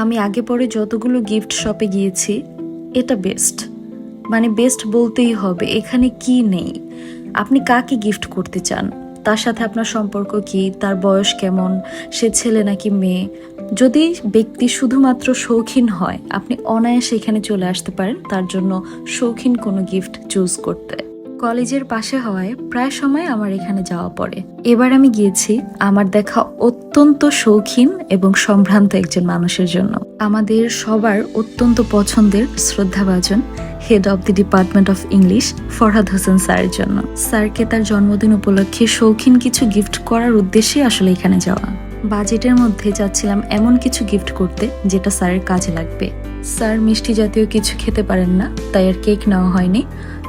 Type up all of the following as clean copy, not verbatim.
আমি আগে পরে যতগুলো গিফট শপে গিয়েছি এটা বেস্ট, মানে বেস্ট বলতেই হবে। এখানে কি নেই, আপনি কাকে গিফট করতে চান, তার সাথে আপনার সম্পর্ক কি, তার বয়স কেমন, সে ছেলে নাকি মেয়ে, যদি ব্যক্তি শুধুমাত্র শৌখিন হয় আপনি অনায়াসে এখানে চলে আসতে পারেন তার জন্য শৌখিন কোনো গিফট চুজ করতে। কলেজের পাশে হওয়ায় প্রায় সময় আমার এখানে যাওয়া পড়ে। এবার আমি গিয়েছি আমার দেখা অত্যন্ত শৌখিন এবং সম্ভ্রান্ত একজন মানুষের জন্য, আমাদের সবার অত্যন্ত পছন্দের শ্রদ্ধাভাজন head of the department of English Farhad Hossain স্যারের জন্য। স্যারকে তার জন্মদিন উপলক্ষে শৌখিন কিছু গিফট করার উদ্দেশ্যে আসলে এখানে যাওয়া। বাজেটের মধ্যে যাচ্ছিলাম এমন কিছু গিফট করতে যেটা স্যারের কাজে লাগবে। স্যার মিষ্টি জাতীয় কিছু খেতে পারেন না, তাই আর কেক নেওয়া হয়নি।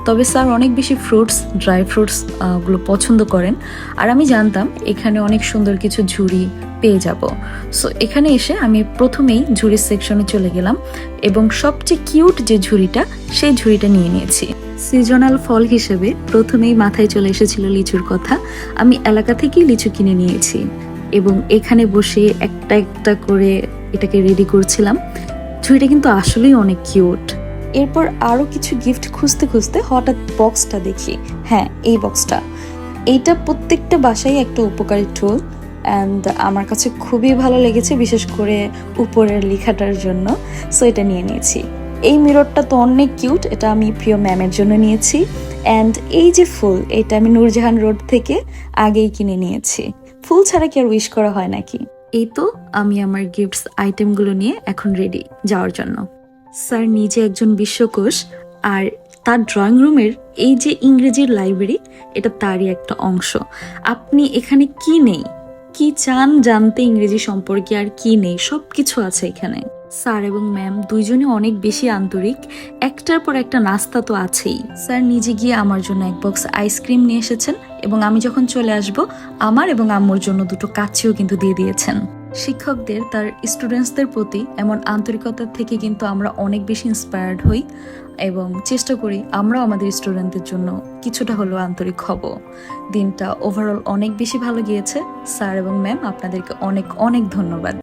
তবে স্যার অনেক বেশি ফ্রুটস, ড্রাই ফ্রুটস গুলো পছন্দ করেন, আর আমি জানতাম এখানে অনেক সুন্দর কিছু ঝুড়ি পেয়ে যাব। সো এখানে এসে আমি প্রথমেই ঝুড়ির সেকশনে চলে গেলাম এবং সবচেয়ে কিউট যে ঝুড়িটা সেই ঝুড়িটা নিয়ে নিয়েছি। সিজনাল ফল হিসেবে প্রথমেই মাথায় চলে এসেছিল লিচুর কথা। আমি এলাকা থেকেই লিচু কিনে নিয়েছি এবং এখানে বসে একটা একটা করে এটাকে রেডি করছিলাম। ঝুড়িটা কিন্তু আসলেই অনেক কিউট। এরপর আরো কিছু গিফট খুঁজতে খুঁজতে হঠাৎ বক্সটা দেখি। হ্যাঁ, এই বক্সটা, এইটা প্রত্যেকটা বাসায় একটা উপকারী টুল অ্যান্ড আমার কাছে খুবই ভালো লেগেছে, বিশেষ করে উপরের লেখাটার জন্য। সো এটা নিয়ে নিয়েছি। এই মিররটা তো অনেক কিউট, এটা আমি প্রিয় ম্যামের জন্য নিয়েছি। অ্যান্ড এই যে ফুল, এটা আমি নূরজাহান রোড থেকে আগেই কিনে নিয়েছি। ফুল ছাড়া কি আর উইশ করা হয় নাকি। এই তো আমি আমার গিফটস আইটেমগুলো নিয়ে এখন রেডি যাওয়ার জন্য। স্যার নিজে একজন বিশ্বকোষ, আর তার ড্রয়িং রুমের এই যে ইংরেজির লাইব্রেরি, এটা তারই একটা অংশ। আপনি এখানে কি নেই, কি চান জানতে ইংরেজি সম্পর্কে, আর কি নেই, সবকিছু আছে এখানে। স্যার এবং ম্যাম দুইজনই অনেক বেশি আন্তরিক, একটার পর একটা নাস্তা তো আছেই। স্যার নিজে গিয়ে আমার জন্য এক বক্স আইসক্রিম নিয়ে এসেছেন এবং আমি যখন চলে আসব আমার এবং আম্মুর জন্য দুটো কাচ্চিও কিন্তু দিয়ে দিয়েছেন। শিক্ষকদের তার স্টুডেন্টসদের প্রতি এমন আন্তরিকতার থেকে কিন্তু আমরা অনেক বেশি ইন্সপায়ার্ড হই এবং চেষ্টা করি আমরাও আমাদের স্টুডেন্টদের জন্য কিছুটা হলেও আন্তরিক হব। দিনটা ওভারঅল অনেক বেশি ভালো গিয়েছে। স্যার এবং ম্যাম আপনাদেরকে অনেক অনেক ধন্যবাদ।